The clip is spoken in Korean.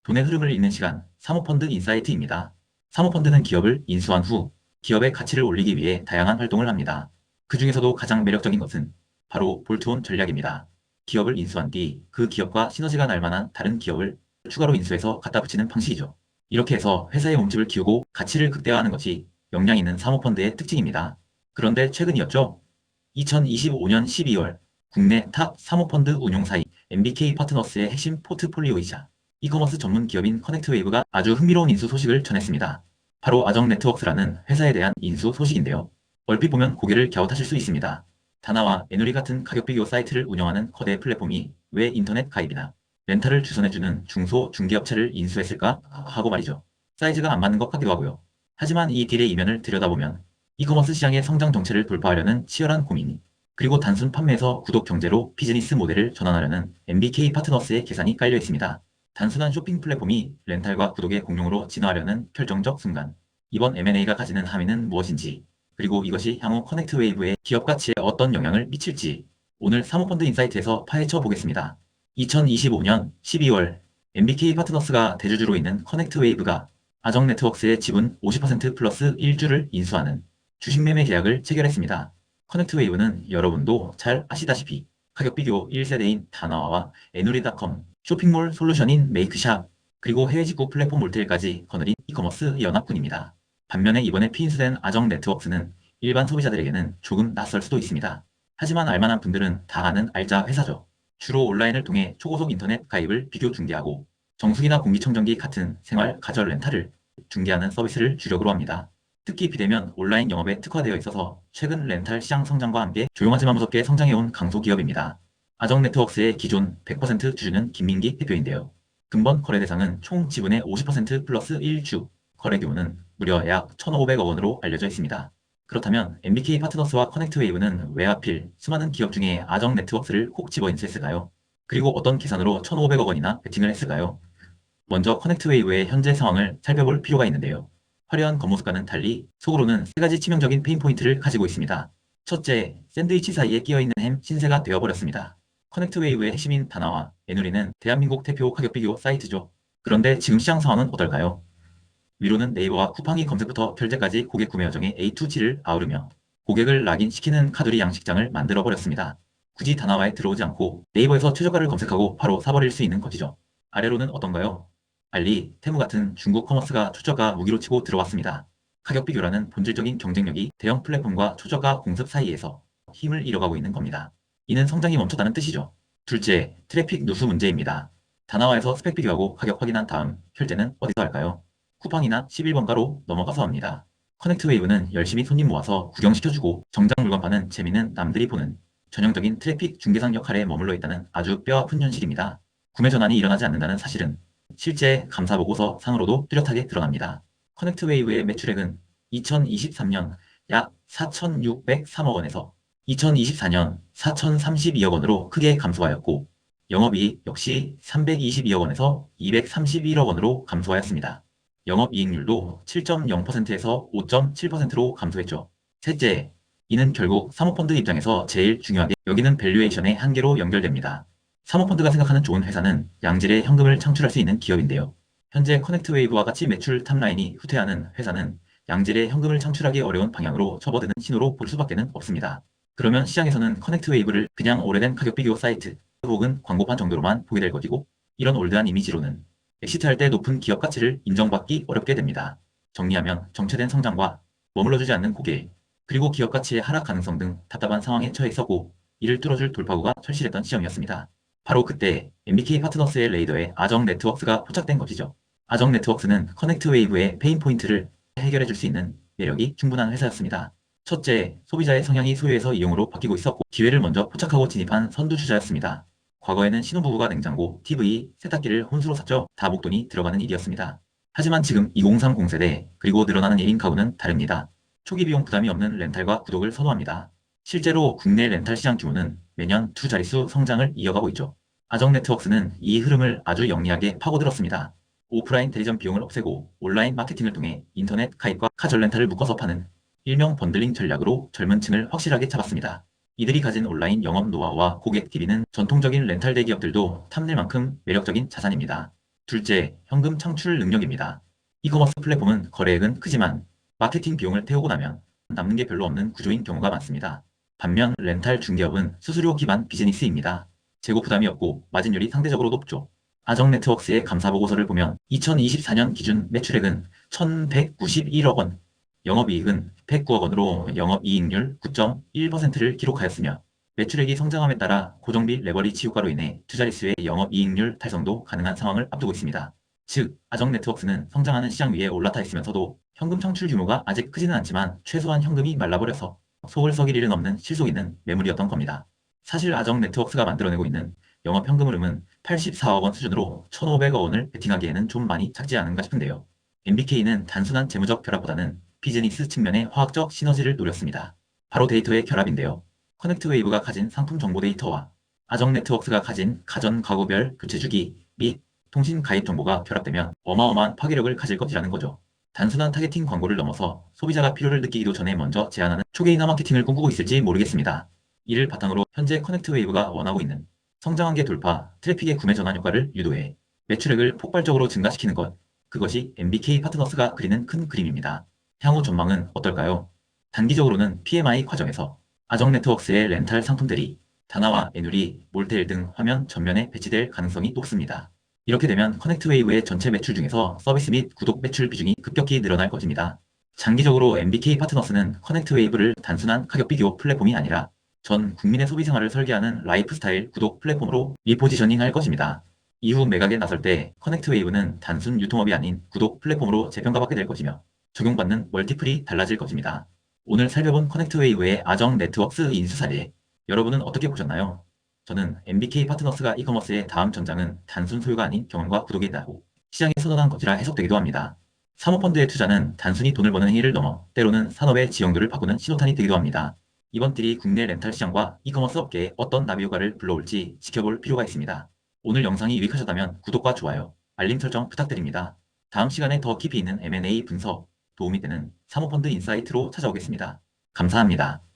돈의 흐름을 읽는 시간, 사모펀드 인사이트입니다. 사모펀드는 기업을 인수한 후 기업의 가치를 올리기 위해 다양한 활동을 합니다. 그 중에서도 가장 매력적인 것은 바로 볼트온 전략입니다. 기업을 인수한 뒤 그 기업과 시너지가 날 만한 다른 기업을 추가로 인수해서 갖다 붙이는 방식이죠. 이렇게 해서 회사의 몸집을 키우고 가치를 극대화하는 것이 역량 있는 사모펀드의 특징입니다. 그런데 최근이었죠. 2025년 12월 국내 탑 사모펀드 운용사인 MBK 파트너스의 핵심 포트폴리오이자 이커머스 전문 기업인 커넥트웨이브가 아주 흥미로운 인수 소식을 전했습니다. 바로 아정네트워크스라는 회사에 대한 인수 소식인데요. 얼핏 보면 고개를 갸웃하실 수 있습니다. 다나와 에누리 같은 가격 비교 사이트를 운영하는 거대 플랫폼이 왜 인터넷 가입이나 렌탈을 주선해주는 중소 중개업체를 인수했을까 하고 말이죠. 사이즈가 안 맞는 것 같기도 하고요. 하지만 이 딜의 이면을 들여다보면 이커머스 시장의 성장 정체를 돌파하려는 치열한 고민, 그리고 단순 판매에서 구독 경제로 비즈니스 모델을 전환하려는 MBK 파트너스의 계산이 깔려 있습니다. 단순한 쇼핑 플랫폼이 렌탈과 구독의 공룡으로 진화하려는 결정적 순간, 이번 M&A가 가지는 함의는 무엇인지, 그리고 이것이 향후 커넥트웨이브의 기업 가치에 어떤 영향을 미칠지 오늘 사모펀드 인사이트에서 파헤쳐 보겠습니다. 2025년 12월 MBK 파트너스가 대주주로 있는 커넥트웨이브가 아정네트워크스의 지분 50% 플러스 1주를 인수하는 주식 매매 계약을 체결했습니다. 커넥트웨이브는 여러분도 잘 아시다시피 가격 비교 1세대인 다나와와 에누리닷컴, 쇼핑몰 솔루션인 메이크샵, 그리고 해외 직구 플랫폼 몰테일까지 거느린 이커머스 연합군입니다. 반면에 이번에 피인수된 아정 네트워크스는 일반 소비자들에게는 조금 낯설 수도 있습니다. 하지만 알만한 분들은 다 아는 알짜 회사죠. 주로 온라인을 통해 초고속 인터넷 가입을 비교 중개하고 정수기나 공기청정기 같은 생활 가전 렌탈을 중개하는 서비스를 주력으로 합니다. 특히 비대면 온라인 영업에 특화되어 있어서 최근 렌탈 시장 성장과 함께 조용하지만 무섭게 성장해온 강소 기업입니다. 아정네트워크스의 기존 100% 주주는 김민기 대표인데요. 금번 거래 대상은 총 지분의 50% 플러스 1주, 거래 규모는 무려 약 1,500억 원으로 알려져 있습니다. 그렇다면 MBK 파트너스와 커넥트웨이브는 왜 하필 수많은 기업 중에 아정네트워크스를 콕 집어 인수했을까요? 그리고 어떤 계산으로 1,500억 원이나 베팅을 했을까요? 먼저 커넥트웨이브의 현재 상황을 살펴볼 필요가 있는데요. 화려한 겉모습과는 달리 속으로는 세 가지 치명적인 페인 포인트를 가지고 있습니다. 첫째, 샌드위치 사이에 끼어있는 햄 신세가 되어버렸습니다. 커넥트웨이브의 핵심인 다나와 에누리는 대한민국 대표 가격 비교 사이트죠. 그런데 지금 시장 상황은 어떨까요? 위로는 네이버와 쿠팡이 검색부터 결제까지 고객 구매 여정의 A2G를 아우르며 고객을 락인시키는 카드리 양식장을 만들어버렸습니다. 굳이 다나와에 들어오지 않고 네이버에서 최저가를 검색하고 바로 사버릴 수 있는 것이죠. 아래로는 어떤가요? 알리, 테무 같은 중국 커머스가 최저가 무기로 치고 들어왔습니다. 가격 비교라는 본질적인 경쟁력이 대형 플랫폼과 최저가 공습 사이에서 힘을 잃어가고 있는 겁니다. 이는 성장이 멈췄다는 뜻이죠. 둘째, 트래픽 누수 문제입니다. 다나와에서 스펙 비교하고 가격 확인한 다음 결제는 어디서 할까요? 쿠팡이나 11번가로 넘어가서 합니다. 커넥트웨이브는 열심히 손님 모아서 구경시켜주고 정작 물건 파는 재미는 남들이 보는 전형적인 트래픽 중개상 역할에 머물러 있다는 아주 뼈아픈 현실입니다. 구매 전환이 일어나지 않는다는 사실은 실제 감사 보고서 상으로도 뚜렷하게 드러납니다. 커넥트웨이브의 매출액은 2023년 약 4,603억 원에서 2024년 4,032억 원으로 크게 감소하였고 영업이익 역시 322억 원에서 231억 원으로 감소하였습니다. 영업이익률도 7.0%에서 5.7%로 감소했죠. 셋째, 이는 결국 사모펀드 입장에서 제일 중요하게 여기는 밸류에이션의 한계로 연결됩니다. 사모펀드가 생각하는 좋은 회사는 양질의 현금을 창출할 수 있는 기업인데요. 현재 커넥트웨이브와 같이 매출 탑라인이 후퇴하는 회사는 양질의 현금을 창출하기 어려운 방향으로 접어드는 신호로 볼 수밖에 없습니다. 그러면 시장에서는 커넥트웨이브를 그냥 오래된 가격 비교 사이트 혹은 광고판 정도로만 보게 될 것이고 이런 올드한 이미지로는 엑시트할 때 높은 기업 가치를 인정받기 어렵게 됩니다. 정리하면 정체된 성장과 머물러주지 않는 고객, 그리고 기업 가치의 하락 가능성 등 답답한 상황에 처해 있었고 이를 뚫어줄 돌파구가 철실했던 시점이었습니다. 바로 그때 MBK 파트너스의 레이더에 아정 네트워크스가 포착된 것이죠. 아정 네트워크스는 커넥트웨이브의 페인 포인트를 해결해 줄 수 있는 매력이 충분한 회사였습니다. 첫째, 소비자의 성향이 소유에서 이용으로 바뀌고 있었고 기회를 먼저 포착하고 진입한 선두주자였습니다. 과거에는 신혼부부가 냉장고, TV, 세탁기를 혼수로 샀죠. 다 목돈이 들어가는 일이었습니다. 하지만 지금 2030 세대 그리고 늘어나는 1인 가구는 다릅니다. 초기 비용 부담이 없는 렌탈과 구독을 선호합니다. 실제로 국내 렌탈 시장 규모는 매년 두 자릿수 성장을 이어가고 있죠. 아정네트워크스는 이 흐름을 아주 영리하게 파고들었습니다. 오프라인 대리점 비용을 없애고 온라인 마케팅을 통해 인터넷 가입과 카전 렌탈을 묶어서 파는 일명 번들링 전략으로 젊은 층을 확실하게 잡았습니다. 이들이 가진 온라인 영업 노하우와 고객 DB는 전통적인 렌탈 대기업들도 탐낼 만큼 매력적인 자산입니다. 둘째, 현금 창출 능력입니다. 이커머스 플랫폼은 거래액은 크지만 마케팅 비용을 태우고 나면 남는 게 별로 없는 구조인 경우가 많습니다. 반면 렌탈 중개업은 수수료 기반 비즈니스입니다. 재고 부담이 없고 마진율이 상대적으로 높죠. 아정 네트워크스의 감사보고서를 보면 2024년 기준 매출액은 1191억 원, 영업이익은 109억 원으로 영업이익률 9.1%를 기록하였으며 매출액이 성장함에 따라 고정비 레버리지 효과로 인해 투자리스의 영업이익률 달성도 가능한 상황을 앞두고 있습니다. 즉, 아정 네트워크스는 성장하는 시장 위에 올라타 있으면서도 현금 창출 규모가 아직 크지는 않지만 최소한 현금이 말라버려서 속을 썩일 일은 없는 실속 있는 매물이었던 겁니다. 사실 아정 네트워크스가 만들어내고 있는 영업 현금 흐름은 84억 원 수준으로 1,500억 원을 베팅하기에는 좀 많이 작지 않은가 싶은데요. MBK는 단순한 재무적 결합보다는 비즈니스 측면의 화학적 시너지를 노렸습니다. 바로 데이터의 결합인데요. 커넥트웨이브가 가진 상품 정보 데이터와 아정 네트워크스가 가진 가전 가구별 교체 주기 및 통신 가입 정보가 결합되면 어마어마한 파괴력을 가질 것이라는 거죠. 단순한 타겟팅 광고를 넘어서 소비자가 필요를 느끼기도 전에 먼저 제안하는 초개인화 마케팅을 꿈꾸고 있을지 모르겠습니다. 이를 바탕으로 현재 커넥트웨이브가 원하고 있는 성장한계 돌파, 트래픽의 구매 전환 효과를 유도해 매출액을 폭발적으로 증가시키는 것, 그것이 MBK 파트너스가 그리는 큰 그림입니다. 향후 전망은 어떨까요? 단기적으로는 PMI 과정에서 아정 네트워크스의 렌탈 상품들이 다나와 에누리, 몰테일 등 화면 전면에 배치될 가능성이 높습니다. 이렇게 되면 커넥트웨이브의 전체 매출 중에서 서비스 및 구독 매출 비중이 급격히 늘어날 것입니다. 장기적으로 MBK 파트너스는 커넥트웨이브를 단순한 가격 비교 플랫폼이 아니라 전 국민의 소비 생활을 설계하는 라이프스타일 구독 플랫폼으로 리포지셔닝 할 것입니다. 이후 매각에 나설 때 커넥트웨이브는 단순 유통업이 아닌 구독 플랫폼으로 재평가받게 될 것이며 적용받는 멀티플이 달라질 것입니다. 오늘 살펴본 커넥트웨이브의 아정 네트워크스 인수 사례, 여러분은 어떻게 보셨나요? 저는 MBK 파트너스가 이커머스의 다음 전장은 단순 소유가 아닌 경험과 구독이 있다고 시장에 선언한 것이라 해석되기도 합니다. 사모펀드의 투자는 단순히 돈을 버는 행위를 넘어 때로는 산업의 지형도를 바꾸는 신호탄이 되기도 합니다. 이번 딜이 국내 렌탈 시장과 이커머스 업계에 어떤 나비 효과를 불러올지 지켜볼 필요가 있습니다. 오늘 영상이 유익하셨다면 구독과 좋아요, 알림 설정 부탁드립니다. 다음 시간에 더 깊이 있는 M&A 분석, 도움이 되는 사모펀드 인사이트로 찾아오겠습니다. 감사합니다.